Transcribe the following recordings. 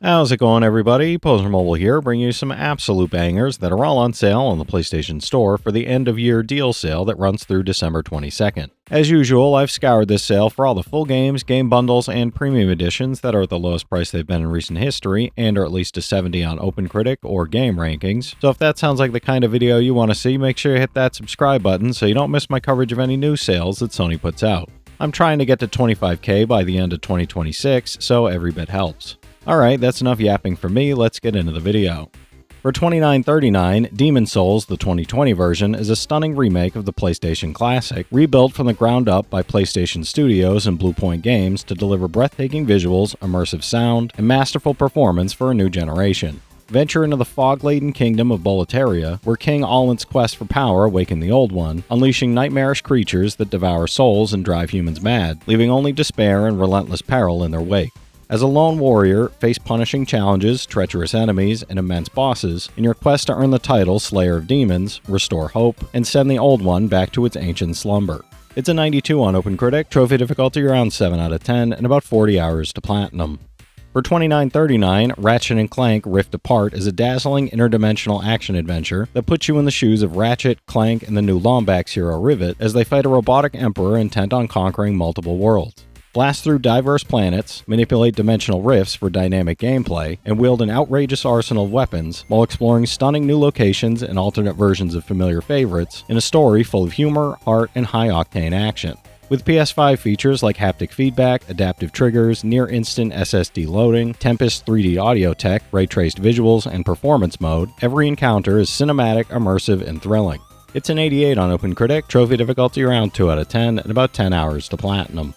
How's it going, everybody? Poser Mobile here, bringing you some absolute bangers that are all on sale on the PlayStation Store for the end-of-year deal sale that runs through December 22nd. As usual, I've scoured this sale for all the full games, game bundles, and premium editions that are at the lowest price they've been in recent history, and are at least a 70 on OpenCritic or Game Rankings. So if that sounds like the kind of video you want to see, make sure you hit that subscribe button so you don't miss my coverage of any new sales that Sony puts out. I'm trying to get to 25K by the end of 2026, so every bit helps. Alright, that's enough yapping for me, let's get into the video. For $29.39, Demon's Souls, the 2020 version, is a stunning remake of the PlayStation classic, rebuilt from the ground up by PlayStation Studios and Bluepoint Games to deliver breathtaking visuals, immersive sound, and masterful performance for a new generation. Venture into the fog-laden kingdom of Boletaria, where King Allin's quest for power awakened the Old One, unleashing nightmarish creatures that devour souls and drive humans mad, leaving only despair and relentless peril in their wake. As a lone warrior, face punishing challenges, treacherous enemies, and immense bosses in your quest to earn the title Slayer of Demons, restore hope, and send the Old One back to its ancient slumber. It's a 92 on OpenCritic, trophy difficulty around 7 out of 10, and about 40 hours to platinum. For $29.39, Ratchet & Clank Rift Apart is a dazzling interdimensional action-adventure that puts you in the shoes of Ratchet, Clank, and the new Lombax hero Rivet as they fight a robotic emperor intent on conquering multiple worlds. Blast through diverse planets, manipulate dimensional rifts for dynamic gameplay, and wield an outrageous arsenal of weapons while exploring stunning new locations and alternate versions of familiar favorites in a story full of humor, heart, and high-octane action. With PS5 features like haptic feedback, adaptive triggers, near-instant SSD loading, Tempest 3D audio tech, ray-traced visuals, and performance mode, every encounter is cinematic, immersive, and thrilling. It's an 88 on OpenCritic, trophy difficulty around 2 out of 10, and about 10 hours to platinum.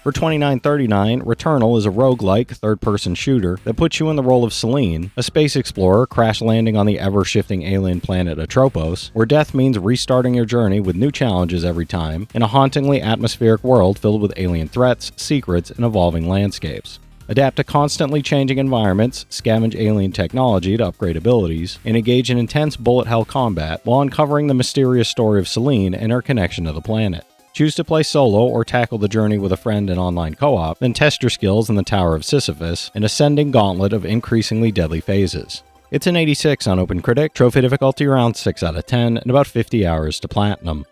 For $29.39, Returnal is a roguelike third-person shooter that puts you in the role of Selene, a space explorer crash-landing on the ever-shifting alien planet Atropos, where death means restarting your journey with new challenges every time, in a hauntingly atmospheric world filled with alien threats, secrets, and evolving landscapes. Adapt to constantly changing environments, scavenge alien technology to upgrade abilities, and engage in intense bullet-hell combat while uncovering the mysterious story of Selene and her connection to the planet. Choose to play solo or tackle the journey with a friend in online co-op, then test your skills in the Tower of Sisyphus, an ascending gauntlet of increasingly deadly phases. It's an 86 on OpenCritic, trophy difficulty around 6 out of 10, and about 50 hours to platinum.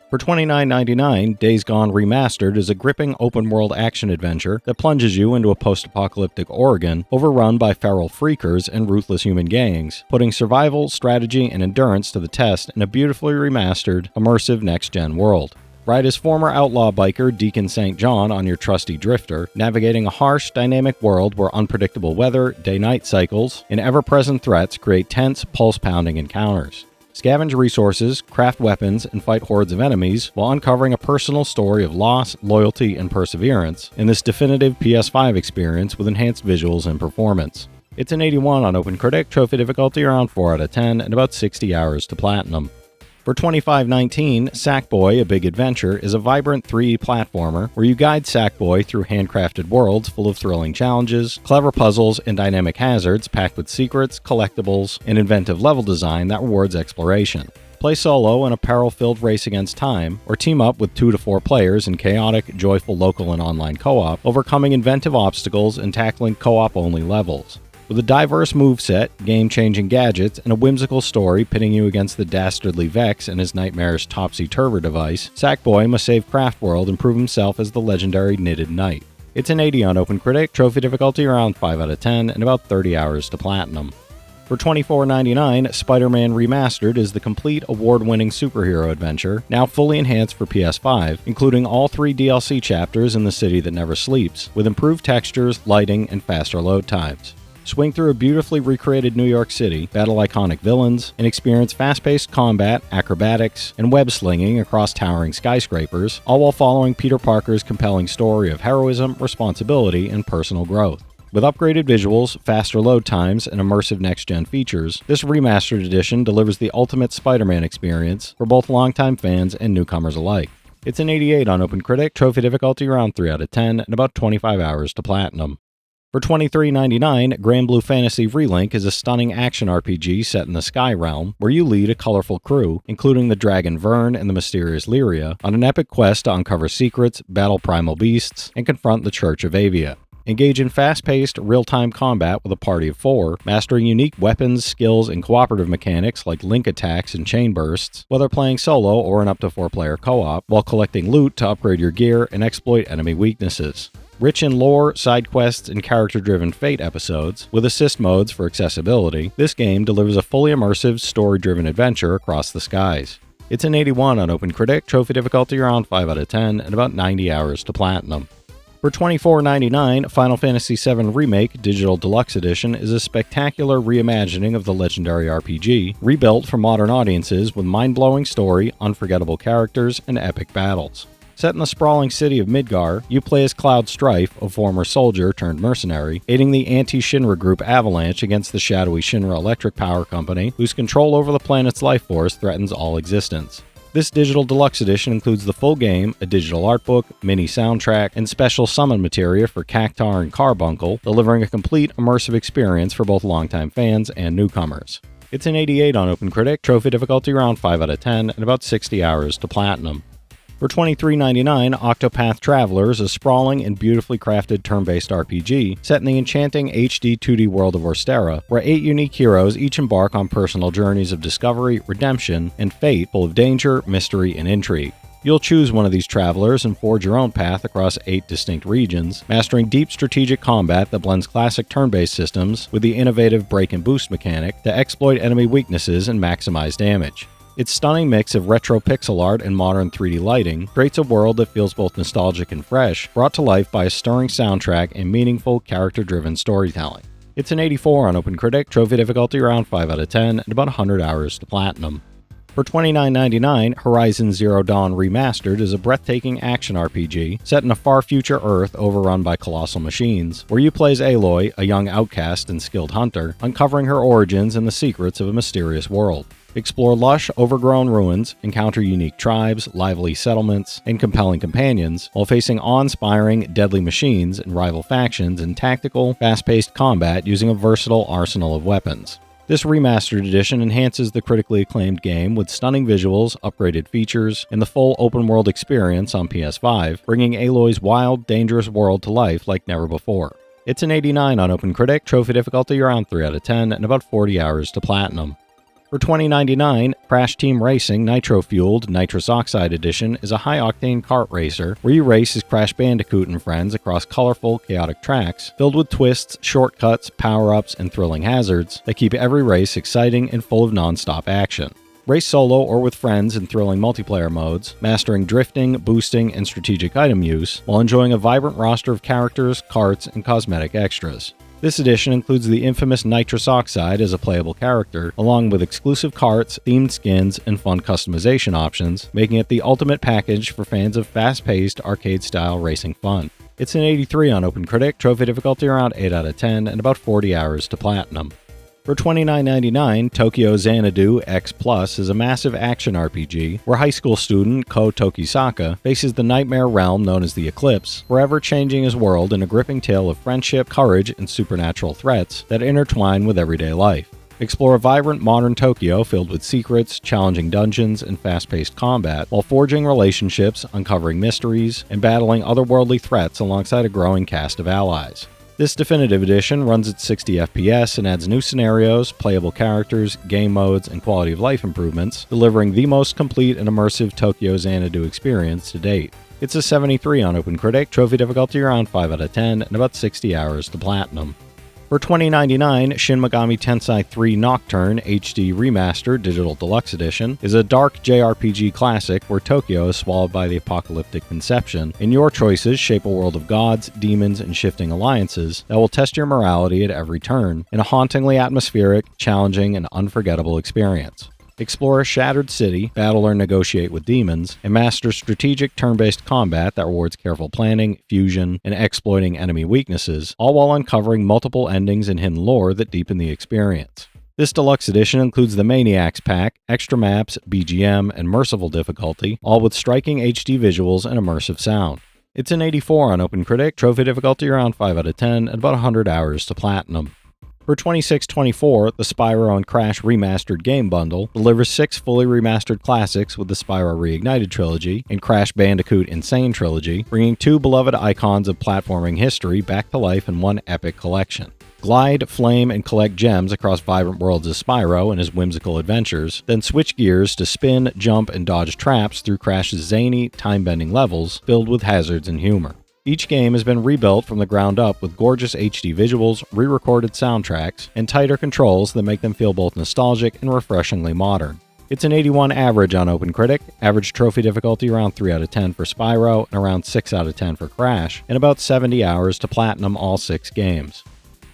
For $29.99, Days Gone Remastered is a gripping open-world action-adventure that plunges you into a post-apocalyptic Oregon overrun by feral freakers and ruthless human gangs, putting survival, strategy, and endurance to the test in a beautifully remastered, immersive next-gen world. Ride as former outlaw biker Deacon St. John on your trusty drifter, navigating a harsh, dynamic world where unpredictable weather, day-night cycles, and ever-present threats create tense, pulse-pounding encounters. Scavenge resources, craft weapons, and fight hordes of enemies while uncovering a personal story of loss, loyalty, and perseverance in this definitive PS5 experience with enhanced visuals and performance. It's an 81 on OpenCritic, trophy difficulty around 4 out of 10, and about 60 hours to platinum. For $25.19, Sackboy A Big Adventure is a vibrant 3D platformer where you guide Sackboy through handcrafted worlds full of thrilling challenges, clever puzzles, and dynamic hazards packed with secrets, collectibles, and inventive level design that rewards exploration. Play solo in a peril-filled race against time, or team up with 2 to 4 players in chaotic, joyful local and online co-op, overcoming inventive obstacles and tackling co-op-only levels. With a diverse moveset, game-changing gadgets, and a whimsical story pitting you against the dastardly Vex and his nightmarish Topsy-Turver device, Sackboy must save Craftworld and prove himself as the legendary Knitted Knight. It's an 80 on OpenCritic, trophy difficulty around 5 out of 10, and about 30 hours to platinum. For $24.99, Spider-Man Remastered is the complete award-winning superhero adventure, now fully enhanced for PS5, including all 3 DLC chapters in the City That Never Sleeps, with improved textures, lighting, and faster load times. Swing through a beautifully recreated New York City, battle iconic villains, and experience fast-paced combat, acrobatics, and web-slinging across towering skyscrapers, all while following Peter Parker's compelling story of heroism, responsibility, and personal growth. With upgraded visuals, faster load times, and immersive next-gen features, this remastered edition delivers the ultimate Spider-Man experience for both longtime fans and newcomers alike. It's an 88 on OpenCritic, trophy difficulty around 3 out of 10, and about 25 hours to platinum. For $23.99, Granblue Fantasy Relink is a stunning action RPG set in the Sky Realm, where you lead a colorful crew, including the dragon Vern and the mysterious Lyria, on an epic quest to uncover secrets, battle primal beasts, and confront the Church of Avia. Engage in fast-paced, real-time combat with a party of 4, mastering unique weapons, skills, and cooperative mechanics like link attacks and chain bursts, whether playing solo or in up to 4-player co-op, while collecting loot to upgrade your gear and exploit enemy weaknesses. Rich in lore, side quests, and character-driven fate episodes, with assist modes for accessibility, this game delivers a fully immersive, story-driven adventure across the skies. It's an 81 on OpenCritic, trophy difficulty around 5 out of 10, and about 90 hours to platinum. For $24.99, Final Fantasy VII Remake Digital Deluxe Edition is a spectacular reimagining of the legendary RPG, rebuilt for modern audiences with mind-blowing story, unforgettable characters, and epic battles. Set in the sprawling city of Midgar, you play as Cloud Strife, a former soldier turned mercenary, aiding the anti-Shinra group Avalanche against the shadowy Shinra Electric Power Company, whose control over the planet's life force threatens all existence. This digital deluxe edition includes the full game, a digital art book, mini soundtrack, and special summon materia for Cactar and Carbuncle, delivering a complete immersive experience for both longtime fans and newcomers. It's an 88 on OpenCritic, trophy difficulty around 5 out of 10, and about 60 hours to platinum. For $23.99, Octopath Traveler is a sprawling and beautifully crafted turn-based RPG set in the enchanting HD 2D world of Orstera, where 8 unique heroes each embark on personal journeys of discovery, redemption, and fate full of danger, mystery, and intrigue. You'll choose one of these travelers and forge your own path across 8 distinct regions, mastering deep strategic combat that blends classic turn-based systems with the innovative break and boost mechanic to exploit enemy weaknesses and maximize damage. Its stunning mix of retro pixel art and modern 3D lighting creates a world that feels both nostalgic and fresh, brought to life by a stirring soundtrack and meaningful, character-driven storytelling. It's an 84 on OpenCritic, trophy difficulty around 5 out of 10, and about 100 hours to platinum. For $29.99, Horizon Zero Dawn Remastered is a breathtaking action RPG set in a far future Earth overrun by colossal machines, where you play as Aloy, a young outcast and skilled hunter, uncovering her origins and the secrets of a mysterious world. Explore lush, overgrown ruins, encounter unique tribes, lively settlements, and compelling companions, while facing awe-inspiring, deadly machines and rival factions in tactical, fast-paced combat using a versatile arsenal of weapons. This remastered edition enhances the critically acclaimed game with stunning visuals, upgraded features, and the full open-world experience on PS5, bringing Aloy's wild, dangerous world to life like never before. It's an 89 on OpenCritic, trophy difficulty around 3 out of 10, and about 40 hours to platinum. For $20.99, Crash Team Racing Nitro-Fueled Nitrous Oxide Edition is a high-octane kart racer where you race as Crash Bandicoot and friends across colorful, chaotic tracks filled with twists, shortcuts, power-ups, and thrilling hazards that keep every race exciting and full of non-stop action. Race solo or with friends in thrilling multiplayer modes, mastering drifting, boosting, and strategic item use, while enjoying a vibrant roster of characters, karts, and cosmetic extras. This edition includes the infamous Nitrous Oxide as a playable character, along with exclusive karts, themed skins, and fun customization options, making it the ultimate package for fans of fast-paced, arcade-style racing fun. It's an 83 on OpenCritic, trophy difficulty around 8 out of 10, and about 40 hours to platinum. For $29.99, Tokyo Xanadu X Plus is a massive action RPG where high school student Ko Tokisaka faces the nightmare realm known as the Eclipse, forever changing his world in a gripping tale of friendship, courage, and supernatural threats that intertwine with everyday life. Explore a vibrant modern Tokyo filled with secrets, challenging dungeons, and fast-paced combat, while forging relationships, uncovering mysteries, and battling otherworldly threats alongside a growing cast of allies. This definitive edition runs at 60 FPS and adds new scenarios, playable characters, game modes, and quality of life improvements, delivering the most complete and immersive Tokyo Xanadu experience to date. It's a 73 on OpenCritic, trophy difficulty around 5 out of 10, and about 60 hours to platinum. For $20.99, Shin Megami Tensei 3 Nocturne HD Remastered Digital Deluxe Edition is a dark JRPG classic where Tokyo is swallowed by the apocalyptic conception, and your choices shape a world of gods, demons, and shifting alliances that will test your morality at every turn in a hauntingly atmospheric, challenging, and unforgettable experience. Explore a shattered city, battle or negotiate with demons, and master strategic turn-based combat that rewards careful planning, fusion, and exploiting enemy weaknesses, all while uncovering multiple endings and hidden lore that deepen the experience. This deluxe edition includes the Maniacs Pack, extra maps, BGM, and merciful difficulty, all with striking HD visuals and immersive sound. It's an 84 on OpenCritic, trophy difficulty around 5 out of 10, and about 100 hours to platinum. For $26.24, the Spyro and Crash Remastered game bundle delivers 6 fully remastered classics with the Spyro Reignited trilogy and Crash Bandicoot Insane trilogy, bringing 2 beloved icons of platforming history back to life in one epic collection. Glide, flame, and collect gems across vibrant worlds of Spyro and his whimsical adventures, then switch gears to spin, jump, and dodge traps through Crash's zany, time-bending levels filled with hazards and humor. Each game has been rebuilt from the ground up with gorgeous HD visuals, re-recorded soundtracks, and tighter controls that make them feel both nostalgic and refreshingly modern. It's an 81 average on OpenCritic, average trophy difficulty around 3 out of 10 for Spyro and around 6 out of 10 for Crash, and about 70 hours to platinum all 6 games.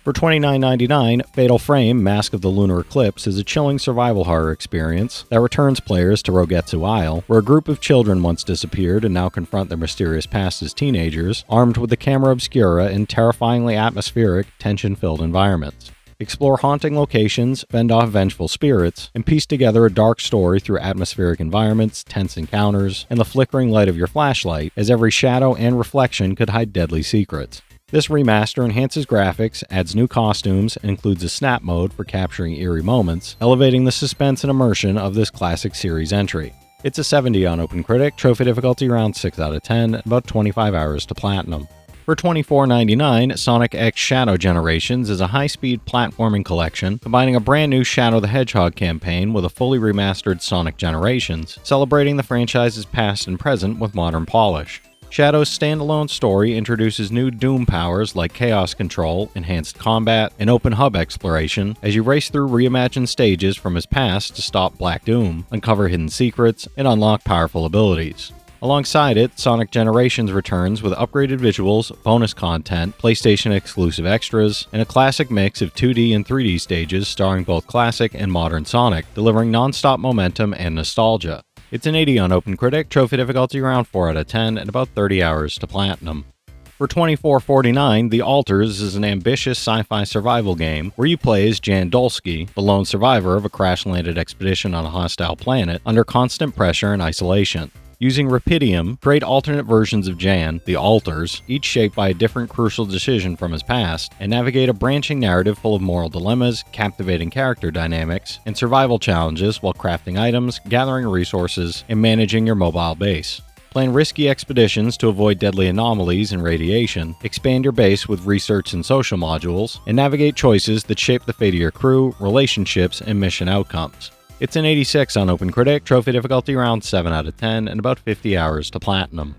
For $29.99, Fatal Frame: Mask of the Lunar Eclipse is a chilling survival horror experience that returns players to Rogetsu Isle, where a group of children once disappeared and now confront their mysterious past as teenagers, armed with the camera obscura in terrifyingly atmospheric, tension-filled environments. Explore haunting locations, fend off vengeful spirits, and piece together a dark story through atmospheric environments, tense encounters, and the flickering light of your flashlight, as every shadow and reflection could hide deadly secrets. This remaster enhances graphics, adds new costumes, and includes a snap mode for capturing eerie moments, elevating the suspense and immersion of this classic series entry. It's a 70 on OpenCritic, trophy difficulty around 6 out of 10, and about 25 hours to platinum. For $24.99, Sonic X Shadow Generations is a high-speed platforming collection combining a brand new Shadow the Hedgehog campaign with a fully remastered Sonic Generations, celebrating the franchise's past and present with modern polish. Shadow's standalone story introduces new Doom powers like Chaos Control, enhanced combat, and open hub exploration as you race through reimagined stages from his past to stop Black Doom, uncover hidden secrets, and unlock powerful abilities. Alongside it, Sonic Generations returns with upgraded visuals, bonus content, PlayStation-exclusive extras, and a classic mix of 2D and 3D stages starring both classic and modern Sonic, delivering non-stop momentum and nostalgia. It's an 80 on OpenCritic, trophy difficulty around 4 out of 10, and about 30 hours to platinum. For $24.49, The Alters is an ambitious sci-fi survival game where you play as Jan Dolsky, the lone survivor of a crash-landed expedition on a hostile planet under constant pressure and isolation. Using Rapidium, create alternate versions of Jan, the Alters, each shaped by a different crucial decision from his past, and navigate a branching narrative full of moral dilemmas, captivating character dynamics, and survival challenges while crafting items, gathering resources, and managing your mobile base. Plan risky expeditions to avoid deadly anomalies and radiation, expand your base with research and social modules, and navigate choices that shape the fate of your crew, relationships, and mission outcomes. It's an 86 on OpenCritic, trophy difficulty around 7 out of 10, and about 50 hours to platinum.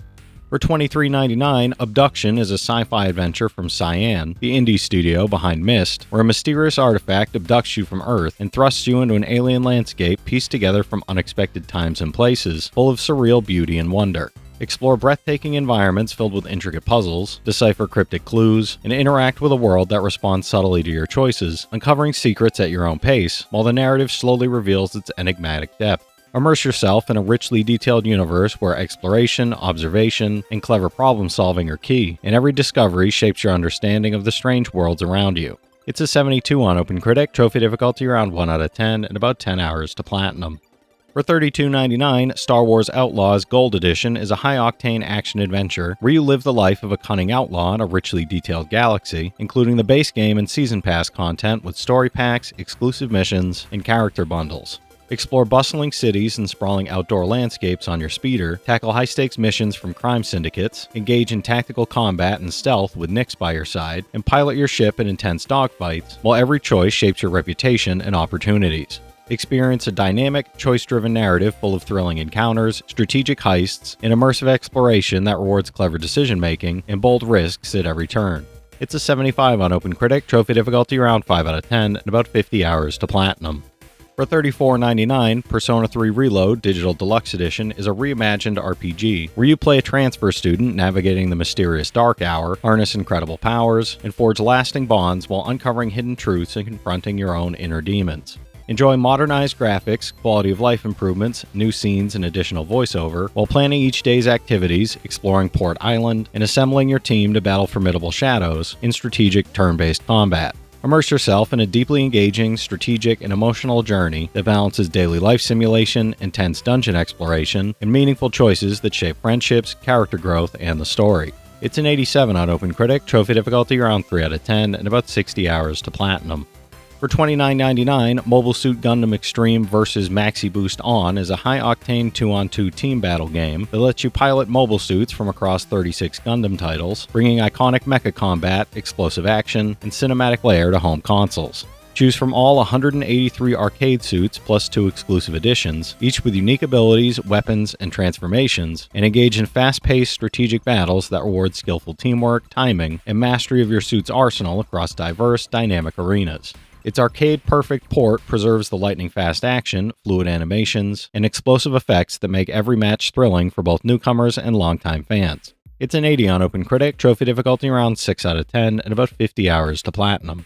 For $23.99, Obduction is a sci-fi adventure from Cyan, the indie studio behind Myst, where a mysterious artifact abducts you from Earth and thrusts you into an alien landscape pieced together from unexpected times and places, full of surreal beauty and wonder. Explore breathtaking environments filled with intricate puzzles, decipher cryptic clues, and interact with a world that responds subtly to your choices, uncovering secrets at your own pace, while the narrative slowly reveals its enigmatic depth. Immerse yourself in a richly detailed universe where exploration, observation, and clever problem-solving are key, and every discovery shapes your understanding of the strange worlds around you. It's a 72 on OpenCritic, trophy difficulty around 1 out of 10, and about 10 hours to platinum. For $32.99, Star Wars Outlaws Gold Edition is a high-octane action-adventure where you live the life of a cunning outlaw in a richly detailed galaxy, including the base game and Season Pass content with story packs, exclusive missions, and character bundles. Explore bustling cities and sprawling outdoor landscapes on your speeder, tackle high-stakes missions from crime syndicates, engage in tactical combat and stealth with Nyx by your side, and pilot your ship in intense dogfights, while every choice shapes your reputation and opportunities. Experience a dynamic, choice-driven narrative full of thrilling encounters, strategic heists, and immersive exploration that rewards clever decision-making and bold risks at every turn. It's a 75 on OpenCritic, trophy difficulty around 5 out of 10, and about 50 hours to platinum. For $34.99, Persona 3 Reload Digital Deluxe Edition is a reimagined RPG where you play a transfer student navigating the mysterious Dark Hour, harness incredible powers, and forge lasting bonds while uncovering hidden truths and confronting your own inner demons. Enjoy modernized graphics, quality of life improvements, new scenes, and additional voiceover, while planning each day's activities, exploring Port Island, and assembling your team to battle formidable shadows in strategic turn-based combat. Immerse yourself in a deeply engaging, strategic, and emotional journey that balances daily life simulation, intense dungeon exploration, and meaningful choices that shape friendships, character growth, and the story. It's an 87 on OpenCritic, trophy difficulty around 3 out of 10, and about 60 hours to platinum. For $29.99, Mobile Suit Gundam Extreme vs. Maxiboost On is a high-octane 2-on-2 team battle game that lets you pilot mobile suits from across 36 Gundam titles, bringing iconic mecha combat, explosive action, and cinematic layer to home consoles. Choose from all 183 arcade suits plus 2 exclusive editions, each with unique abilities, weapons, and transformations, and engage in fast-paced strategic battles that reward skillful teamwork, timing, and mastery of your suit's arsenal across diverse, dynamic arenas. Its arcade-perfect port preserves the lightning-fast action, fluid animations, and explosive effects that make every match thrilling for both newcomers and longtime fans. It's an 80 on OpenCritic, trophy difficulty around 6 out of 10, and about 50 hours to platinum.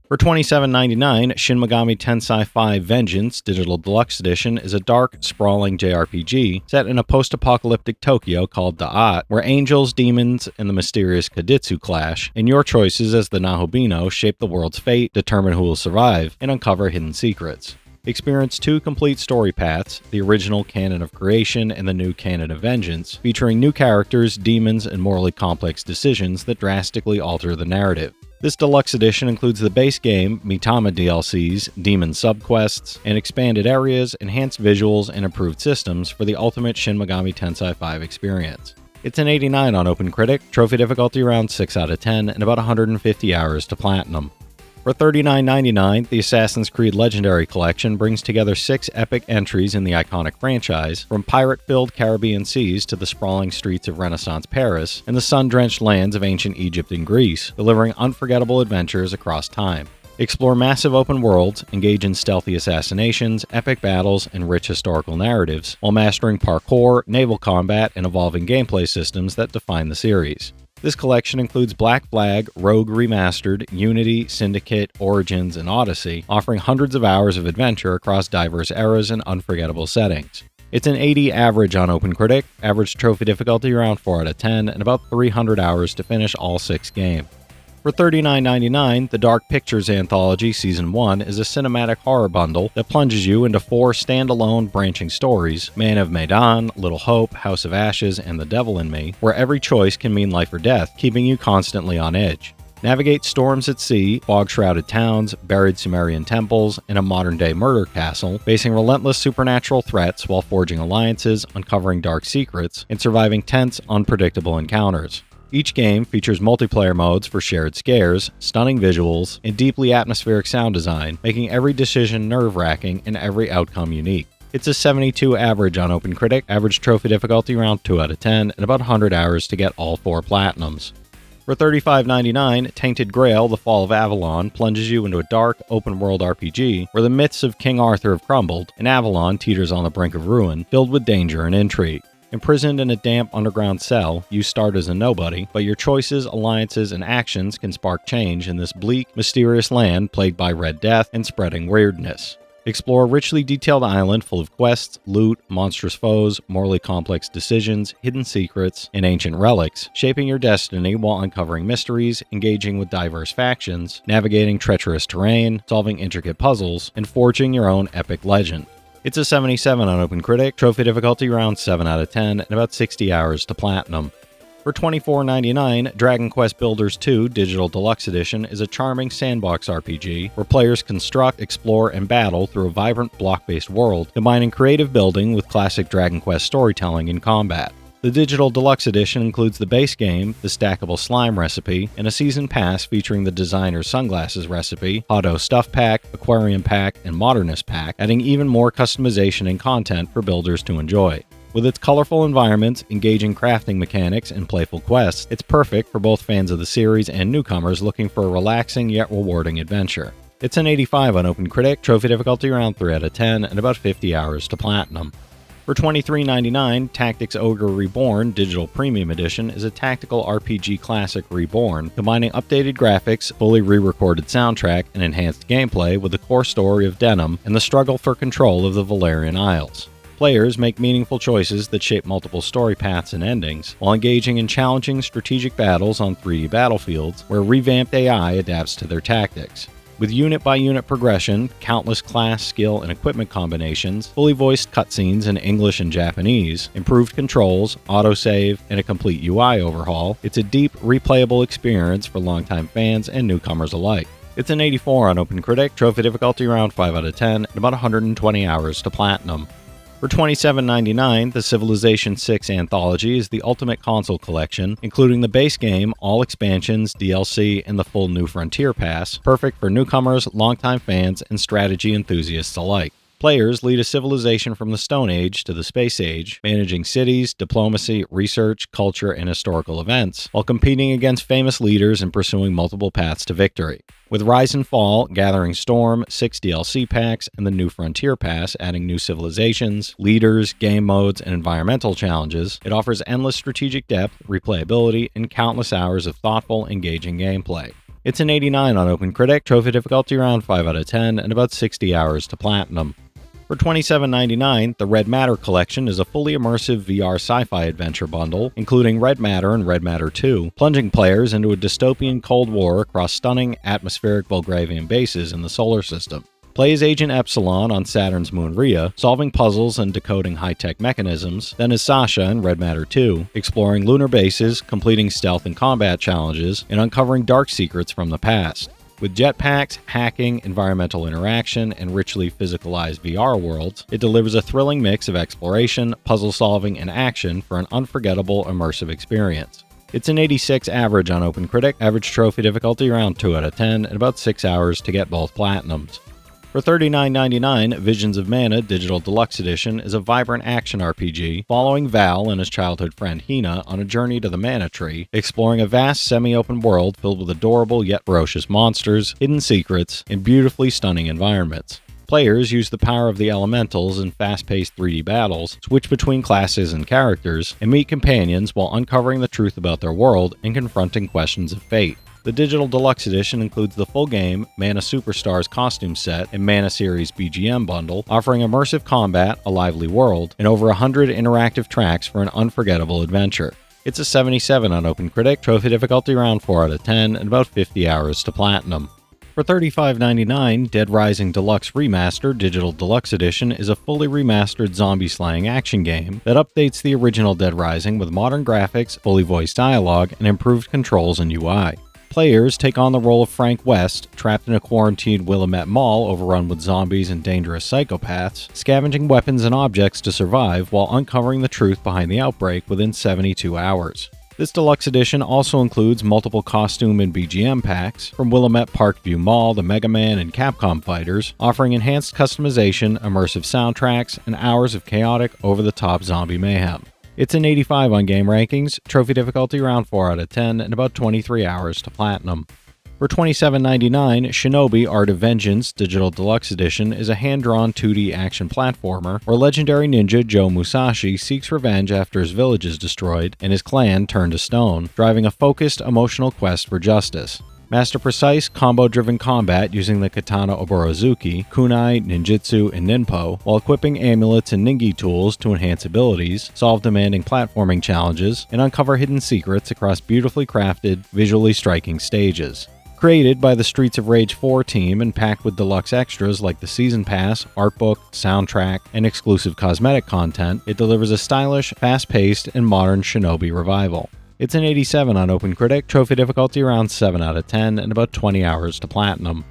For $27.99, Shin Megami Tensei 5 Vengeance Digital Deluxe Edition is a dark, sprawling JRPG set in a post-apocalyptic Tokyo called Da'at, where angels, demons, and the mysterious Kaditsu clash, and your choices as the Nahobino shape the world's fate, determine who will survive, and uncover hidden secrets. Experience 2 complete story paths, the original Canon of Creation and the new Canon of Vengeance, featuring new characters, demons, and morally complex decisions that drastically alter the narrative. This deluxe edition includes the base game, Mitama DLCs, demon subquests, and expanded areas, enhanced visuals, and improved systems for the ultimate Shin Megami Tensei 5 experience. It's an 89 on OpenCritic, trophy difficulty around 6 out of 10, and about 150 hours to platinum. For $39.99, the Assassin's Creed Legendary Collection brings together 6 epic entries in the iconic franchise, from pirate-filled Caribbean seas to the sprawling streets of Renaissance Paris and the sun-drenched lands of ancient Egypt and Greece, delivering unforgettable adventures across time. Explore massive open worlds, engage in stealthy assassinations, epic battles, and rich historical narratives, while mastering parkour, naval combat, and evolving gameplay systems that define the series. This collection includes Black Flag, Rogue Remastered, Unity, Syndicate, Origins, and Odyssey, offering hundreds of hours of adventure across diverse eras and unforgettable settings. It's an 80 average on OpenCritic, average trophy difficulty around 4 out of 10, and about 300 hours to finish all 6 games. For $39.99, the Dark Pictures Anthology Season 1 is a cinematic horror bundle that plunges you into 4 standalone branching stories, Man of Medan, Little Hope, House of Ashes, and The Devil in Me, where every choice can mean life or death, keeping you constantly on edge. Navigate storms at sea, fog-shrouded towns, buried Sumerian temples, and a modern-day murder castle, facing relentless supernatural threats while forging alliances, uncovering dark secrets, and surviving tense, unpredictable encounters. Each game features multiplayer modes for shared scares, stunning visuals, and deeply atmospheric sound design, making every decision nerve-wracking and every outcome unique. It's a 72 average on OpenCritic, average trophy difficulty around 2 out of 10, and about 100 hours to get all 4 platinums. For $35.99, Tainted Grail, The Fall of Avalon plunges you into a dark, open-world RPG where the myths of King Arthur have crumbled, and Avalon teeters on the brink of ruin, filled with danger and intrigue. Imprisoned in a damp underground cell, you start as a nobody, but your choices, alliances, and actions can spark change in this bleak, mysterious land plagued by Red Death and spreading weirdness. Explore a richly detailed island full of quests, loot, monstrous foes, morally complex decisions, hidden secrets, and ancient relics, shaping your destiny while uncovering mysteries, engaging with diverse factions, navigating treacherous terrain, solving intricate puzzles, and forging your own epic legend. It's a 77 on OpenCritic, trophy difficulty around 7 out of 10, and about 60 hours to platinum. For $24.99, Dragon Quest Builders 2 Digital Deluxe Edition is a charming sandbox RPG where players construct, explore, and battle through a vibrant block-based world, combining creative building with classic Dragon Quest storytelling and combat. The Digital Deluxe Edition includes the base game, the stackable slime recipe, and a season pass featuring the designer's sunglasses recipe, Hado Stuff Pack, Aquarium Pack, and Modernist Pack, adding even more customization and content for builders to enjoy. With its colorful environments, engaging crafting mechanics, and playful quests, it's perfect for both fans of the series and newcomers looking for a relaxing yet rewarding adventure. It's an 85 on OpenCritic, trophy difficulty around 3 out of 10, and about 50 hours to platinum. For $23.99, Tactics Ogre Reborn Digital Premium Edition is a tactical RPG classic reborn, combining updated graphics, fully re-recorded soundtrack, and enhanced gameplay with the core story of Denim and the struggle for control of the Valerian Isles. Players make meaningful choices that shape multiple story paths and endings, while engaging in challenging strategic battles on 3D battlefields where revamped AI adapts to their tactics. With unit-by-unit progression, countless class, skill, and equipment combinations, fully voiced cutscenes in English and Japanese, improved controls, autosave, and a complete UI overhaul, it's a deep, replayable experience for longtime fans and newcomers alike. It's an 84 on OpenCritic, trophy difficulty around 5 out of 10, and about 120 hours to platinum. For $27.99, the Civilization VI Anthology is the ultimate console collection, including the base game, all expansions, DLC, and the full New Frontier Pass, perfect for newcomers, longtime fans, and strategy enthusiasts alike. Players lead a civilization from the Stone Age to the Space Age, managing cities, diplomacy, research, culture, and historical events, while competing against famous leaders and pursuing multiple paths to victory. With Rise and Fall, Gathering Storm, 6 DLC packs, and the New Frontier Pass adding new civilizations, leaders, game modes, and environmental challenges, it offers endless strategic depth, replayability, and countless hours of thoughtful, engaging gameplay. It's an 89 on OpenCritic, trophy difficulty around 5 out of 10, and about 60 hours to platinum. For $27.99, the Red Matter collection is a fully immersive VR sci-fi adventure bundle, including Red Matter and Red Matter 2, plunging players into a dystopian Cold War across stunning, atmospheric Belgravian bases in the solar system. Play as Agent Epsilon on Saturn's moon Rhea, solving puzzles and decoding high-tech mechanisms, then as Sasha in Red Matter 2, exploring lunar bases, completing stealth and combat challenges, and uncovering dark secrets from the past. With jetpacks, hacking, environmental interaction, and richly physicalized VR worlds, it delivers a thrilling mix of exploration, puzzle solving, and action for an unforgettable, immersive experience. It's an 86 average on OpenCritic, average trophy difficulty around 2 out of 10, and about 6 hours to get both platinums. For $39.99, Visions of Mana Digital Deluxe Edition is a vibrant action RPG following Val and his childhood friend Hina on a journey to the Mana Tree, exploring a vast semi-open world filled with adorable yet ferocious monsters, hidden secrets, and beautifully stunning environments. Players use the power of the elementals in fast-paced 3D battles, switch between classes and characters, and meet companions while uncovering the truth about their world and confronting questions of fate. The Digital Deluxe Edition includes the full game, Mana Superstars costume set, and Mana Series BGM bundle, offering immersive combat, a lively world, and over 100 interactive tracks for an unforgettable adventure. It's a 77 on OpenCritic, trophy difficulty around 4 out of 10, and about 50 hours to platinum. For $35.99, Dead Rising Deluxe Remastered Digital Deluxe Edition is a fully remastered zombie-slaying action game that updates the original Dead Rising with modern graphics, fully voiced dialogue, and improved controls and UI. Players take on the role of Frank West, trapped in a quarantined Willamette Mall overrun with zombies and dangerous psychopaths, scavenging weapons and objects to survive while uncovering the truth behind the outbreak within 72 hours. This deluxe edition also includes multiple costume and BGM packs, from Willamette Parkview Mall to Mega Man and Capcom fighters, offering enhanced customization, immersive soundtracks, and hours of chaotic, over-the-top zombie mayhem. It's an 85 on Game Rankings, trophy difficulty around 4 out of 10, and about 23 hours to platinum. For $27.99, Shinobi Art of Vengeance Digital Deluxe Edition is a hand-drawn 2D action platformer where legendary ninja Joe Musashi seeks revenge after his village is destroyed and his clan turned to stone, driving a focused, emotional quest for justice. Master precise, combo-driven combat using the katana Oborozuki, kunai, ninjutsu, and ninpo, while equipping amulets and ningi tools to enhance abilities, solve demanding platforming challenges, and uncover hidden secrets across beautifully crafted, visually striking stages. Created by the Streets of Rage 4 team and packed with deluxe extras like the Season Pass, Artbook, soundtrack, and exclusive cosmetic content, it delivers a stylish, fast-paced, and modern Shinobi revival. It's an 87 on OpenCritic, trophy difficulty around 7 out of 10, and about 20 hours to platinum.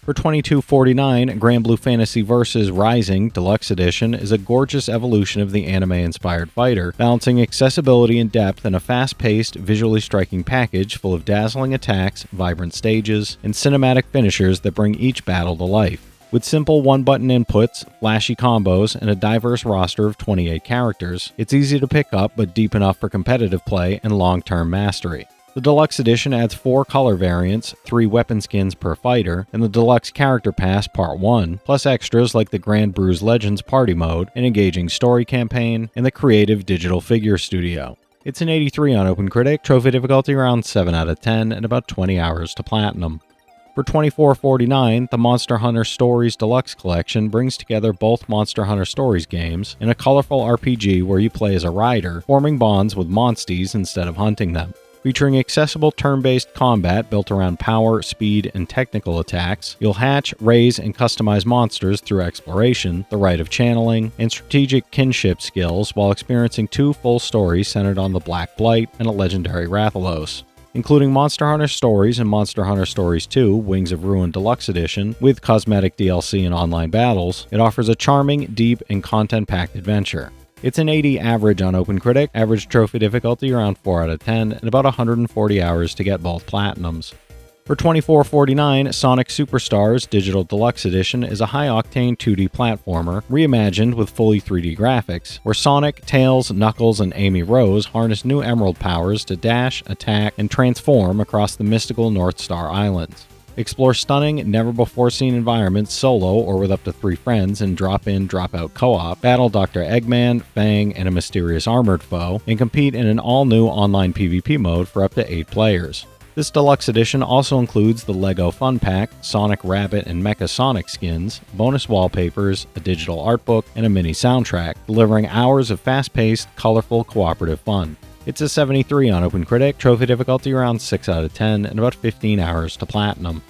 For $22.49, Granblue Fantasy Versus Rising Deluxe Edition is a gorgeous evolution of the anime-inspired fighter, balancing accessibility and depth in a fast-paced, visually striking package full of dazzling attacks, vibrant stages, and cinematic finishers that bring each battle to life. With simple one-button inputs, flashy combos, and a diverse roster of 28 characters, it's easy to pick up but deep enough for competitive play and long-term mastery. The Deluxe Edition adds 4 color variants, 3 weapon skins per fighter, and the Deluxe Character Pass Part 1, plus extras like the Granblue Legends Party Mode, an engaging story campaign, and the creative digital figure studio. It's an 83 on OpenCritic, trophy difficulty around 7 out of 10, and about 20 hours to platinum. For $24.49, the Monster Hunter Stories Deluxe Collection brings together both Monster Hunter Stories games in a colorful RPG where you play as a rider, forming bonds with monsties instead of hunting them. Featuring accessible turn-based combat built around power, speed, and technical attacks, you'll hatch, raise, and customize monsters through exploration, the rite of channeling, and strategic kinship skills while experiencing 2 full stories centered on the Black Blight and a legendary Rathalos. Including Monster Hunter Stories and Monster Hunter Stories 2 Wings of Ruin Deluxe Edition with cosmetic DLC and online battles, it offers a charming, deep, and content-packed adventure. It's an 80 average on OpenCritic, average trophy difficulty around 4 out of 10, and about 140 hours to get both platinums. For $24.49, Sonic Superstars Digital Deluxe Edition is a high-octane 2D platformer reimagined with fully 3D graphics, where Sonic, Tails, Knuckles, and Amy Rose harness new Emerald powers to dash, attack, and transform across the mystical North Star Islands. Explore stunning, never-before-seen environments solo or with up to 3 friends in drop-in, drop-out co-op, battle Dr. Eggman, Fang, and a mysterious armored foe, and compete in an all-new online PvP mode for up to 8 players. This deluxe edition also includes the LEGO Fun Pack, Sonic Rabbit and Mecha Sonic skins, bonus wallpapers, a digital art book, and a mini soundtrack, delivering hours of fast-paced, colorful, cooperative fun. It's a 73 on OpenCritic, trophy difficulty around 6 out of 10, and about 15 hours to platinum.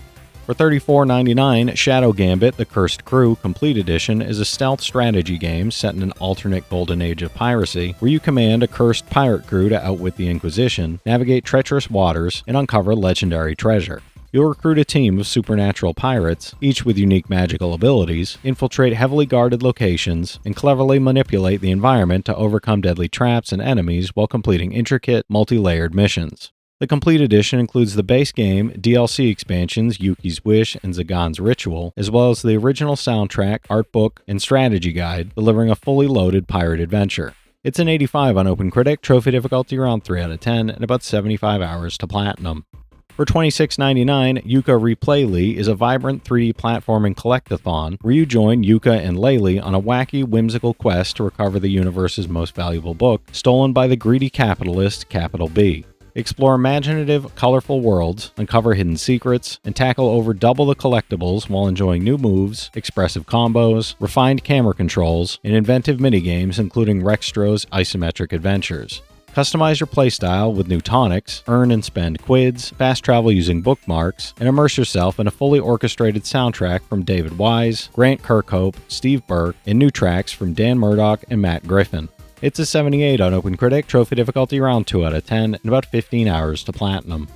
For $34.99, Shadow Gambit The Cursed Crew Complete Edition is a stealth strategy game set in an alternate golden age of piracy, where you command a cursed pirate crew to outwit the Inquisition, navigate treacherous waters, and uncover legendary treasure. You'll recruit a team of supernatural pirates, each with unique magical abilities, infiltrate heavily guarded locations, and cleverly manipulate the environment to overcome deadly traps and enemies while completing intricate, multi-layered missions. The Complete Edition includes the base game, DLC expansions Yuki's Wish and Zagan's Ritual, as well as the original soundtrack, art book, and strategy guide, delivering a fully loaded pirate adventure. It's an 85 on OpenCritic, trophy difficulty around 3 out of 10, and about 75 hours to platinum. For $26.99, Yooka Replaylee is a vibrant 3D platforming collectathon where you join Yooka and Laylee on a wacky, whimsical quest to recover the universe's most valuable book, stolen by the greedy capitalist Capital B. Explore imaginative, colorful worlds, uncover hidden secrets, and tackle over double the collectibles while enjoying new moves, expressive combos, refined camera controls, and inventive minigames including Rexstro's isometric adventures. Customize your playstyle with new tonics, earn and spend quids, fast travel using bookmarks, and immerse yourself in a fully orchestrated soundtrack from David Wise, Grant Kirkhope, Steve Burke, and new tracks from Dan Murdoch and Matt Griffin. It's a 78 on OpenCritic, trophy difficulty around 2 out of 10, and about 15 hours to platinum.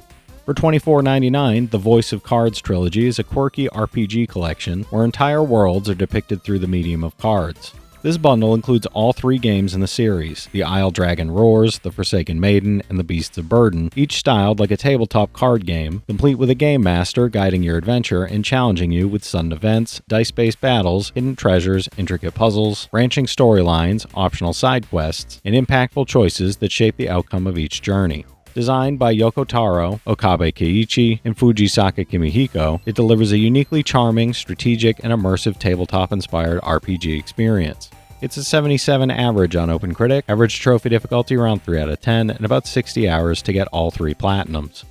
For $24.99, the Voice of Cards trilogy is a quirky RPG collection where entire worlds are depicted through the medium of cards. This bundle includes all 3 games in the series, The Isle Dragon Roars, The Forsaken Maiden, and The Beasts of Burden, each styled like a tabletop card game, complete with a game master guiding your adventure and challenging you with sudden events, dice-based battles, hidden treasures, intricate puzzles, branching storylines, optional side quests, and impactful choices that shape the outcome of each journey. Designed by Yoko Taro, Okabe Keiichi, and Fujisaka Kimihiko, it delivers a uniquely charming, strategic, and immersive tabletop-inspired RPG experience. It's a 77 average on OpenCritic, average trophy difficulty around 3 out of 10, and about 60 hours to get all 3 platinums.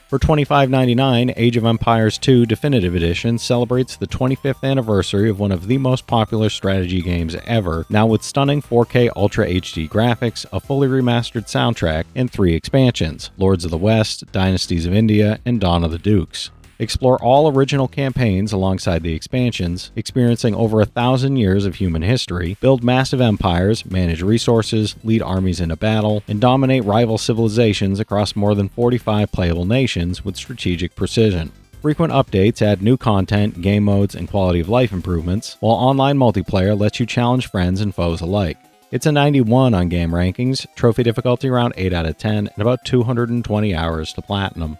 For $25.99, Age of Empires 2 Definitive Edition celebrates the 25th anniversary of one of the most popular strategy games ever, now with stunning 4K Ultra HD graphics, a fully remastered soundtrack, and 3 expansions, Lords of the West, Dynasties of India, and Dawn of the Dukes. Explore all original campaigns alongside the expansions, experiencing over 1,000 years of human history, build massive empires, manage resources, lead armies into battle, and dominate rival civilizations across more than 45 playable nations with strategic precision. Frequent updates add new content, game modes, and quality of life improvements, while online multiplayer lets you challenge friends and foes alike. It's a 91 on game rankings, trophy difficulty around 8 out of 10, and about 220 hours to platinum.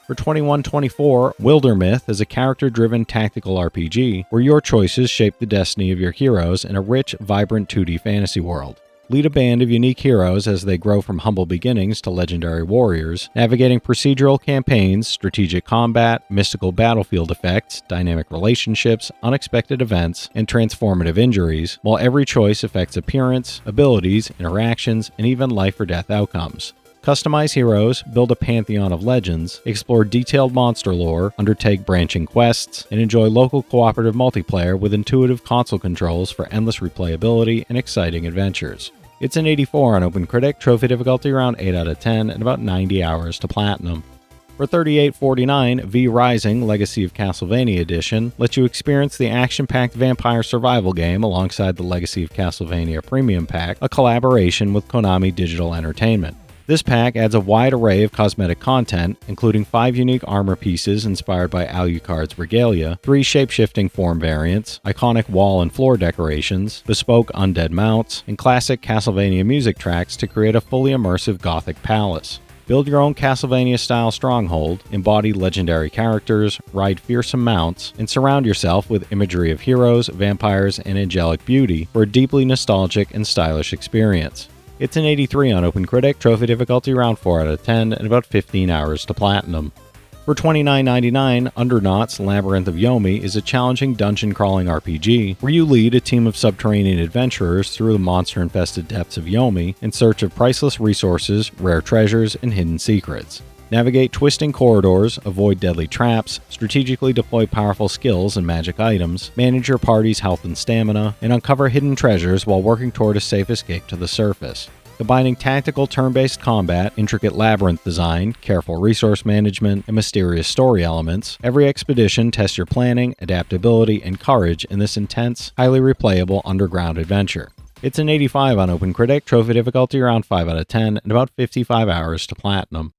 For $21.24, Wildermyth is a character-driven tactical RPG where your choices shape the destiny of your heroes in a rich, vibrant 2D fantasy world. Lead a band of unique heroes as they grow from humble beginnings to legendary warriors, navigating procedural campaigns, strategic combat, mystical battlefield effects, dynamic relationships, unexpected events, and transformative injuries, while every choice affects appearance, abilities, interactions, and even life-or-death outcomes. Customize heroes, build a pantheon of legends, explore detailed monster lore, undertake branching quests, and enjoy local cooperative multiplayer with intuitive console controls for endless replayability and exciting adventures. It's an 84 on OpenCritic, trophy difficulty around 8 out of 10, and about 90 hours to platinum. For $38.49, V Rising Legacy of Castlevania Edition lets you experience the action-packed vampire survival game alongside the Legacy of Castlevania Premium Pack, a collaboration with Konami Digital Entertainment. This pack adds a wide array of cosmetic content, including 5 unique armor pieces inspired by Alucard's regalia, 3 shape-shifting form variants, iconic wall and floor decorations, bespoke undead mounts, and classic Castlevania music tracks to create a fully immersive gothic palace. Build your own Castlevania-style stronghold, embody legendary characters, ride fearsome mounts, and surround yourself with imagery of heroes, vampires, and angelic beauty for a deeply nostalgic and stylish experience. It's an 83 on OpenCritic, trophy difficulty around 4 out of 10, and about 15 hours to platinum. For $29.99, Undernaut's Labyrinth of Yomi is a challenging dungeon-crawling RPG where you lead a team of subterranean adventurers through the monster-infested depths of Yomi in search of priceless resources, rare treasures, and hidden secrets. Navigate twisting corridors, avoid deadly traps, strategically deploy powerful skills and magic items, manage your party's health and stamina, and uncover hidden treasures while working toward a safe escape to the surface. Combining tactical turn-based combat, intricate labyrinth design, careful resource management, and mysterious story elements, every expedition tests your planning, adaptability, and courage in this intense, highly replayable underground adventure. It's an 85 on OpenCritic, trophy difficulty around 5 out of 10, and about 55 hours to platinum.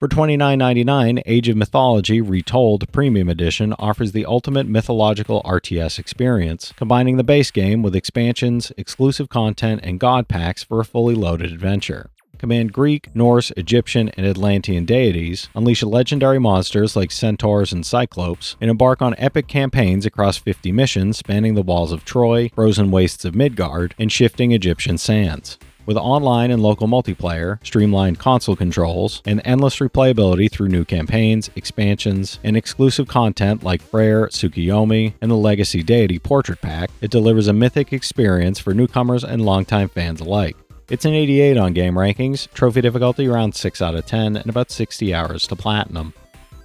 For $29.99, Age of Mythology Retold Premium Edition offers the ultimate mythological RTS experience, combining the base game with expansions, exclusive content, and god packs for a fully loaded adventure. Command Greek, Norse, Egyptian, and Atlantean deities, unleash legendary monsters like centaurs and cyclopes, and embark on epic campaigns across 50 missions spanning the walls of Troy, frozen wastes of Midgard, and shifting Egyptian sands. With online and local multiplayer, streamlined console controls, and endless replayability through new campaigns, expansions, and exclusive content like Freyr, Tsukiyomi, and the Legacy Deity Portrait Pack, it delivers a mythic experience for newcomers and longtime fans alike. It's an 88 on Game Rankings, trophy difficulty around 6 out of 10, and about 60 hours to platinum.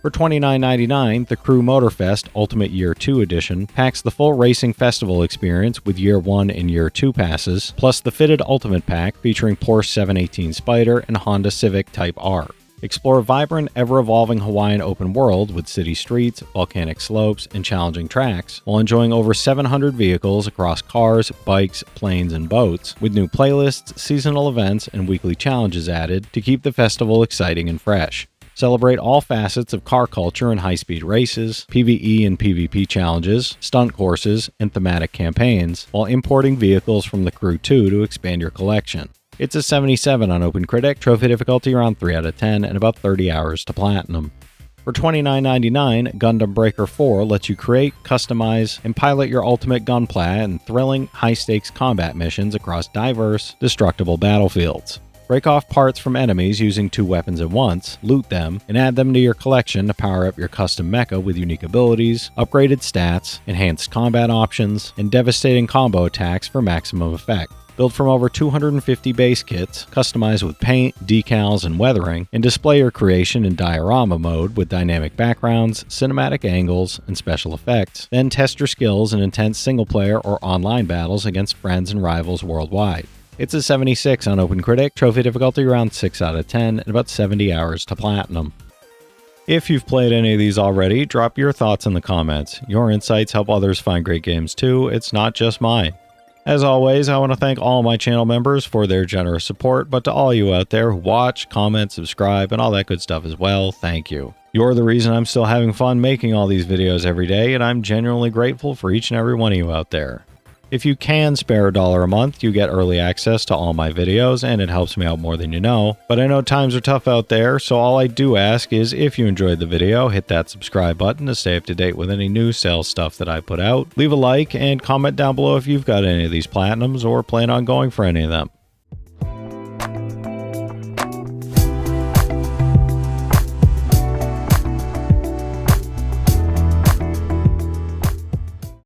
For $29.99, the Crew Motorfest Ultimate Year 2 Edition packs the full racing festival experience with Year 1 and Year 2 passes, plus the fitted Ultimate Pack featuring Porsche 718 Spyder and Honda Civic Type R. Explore a vibrant, ever-evolving Hawaiian open world with city streets, volcanic slopes, and challenging tracks, while enjoying over 700 vehicles across cars, bikes, planes, and boats, with new playlists, seasonal events, and weekly challenges added to keep the festival exciting and fresh. Celebrate all facets of car culture and high-speed races, PvE and PvP challenges, stunt courses, and thematic campaigns, while importing vehicles from the Crew 2 to expand your collection. It's a 77 on OpenCritic, trophy difficulty around 3 out of 10, and about 30 hours to platinum. For $29.99, Gundam Breaker 4 lets you create, customize, and pilot your ultimate gunpla in thrilling, high-stakes combat missions across diverse, destructible battlefields. Break off parts from enemies using 2 weapons at once, loot them, and add them to your collection to power up your custom mecha with unique abilities, upgraded stats, enhanced combat options, and devastating combo attacks for maximum effect. Build from over 250 base kits, customize with paint, decals, and weathering, and display your creation in diorama mode with dynamic backgrounds, cinematic angles, and special effects. Then test your skills in intense single-player or online battles against friends and rivals worldwide. It's a 76 on OpenCritic, trophy difficulty around 6 out of 10, and about 70 hours to platinum. If you've played any of these already, drop your thoughts in the comments. Your insights help others find great games too, it's not just mine. As always, I want to thank all my channel members for their generous support, but to all you out there who watch, comment, subscribe, and all that good stuff as well, thank you. You're the reason I'm still having fun making all these videos every day, and I'm genuinely grateful for each and every one of you out there. If you can spare $1 a month, you get early access to all my videos, and it helps me out more than you know. But I know times are tough out there, so all I do ask is if you enjoyed the video, hit that subscribe button to stay up to date with any new sales stuff that I put out. Leave a like and comment down below if you've got any of these platinums or plan on going for any of them.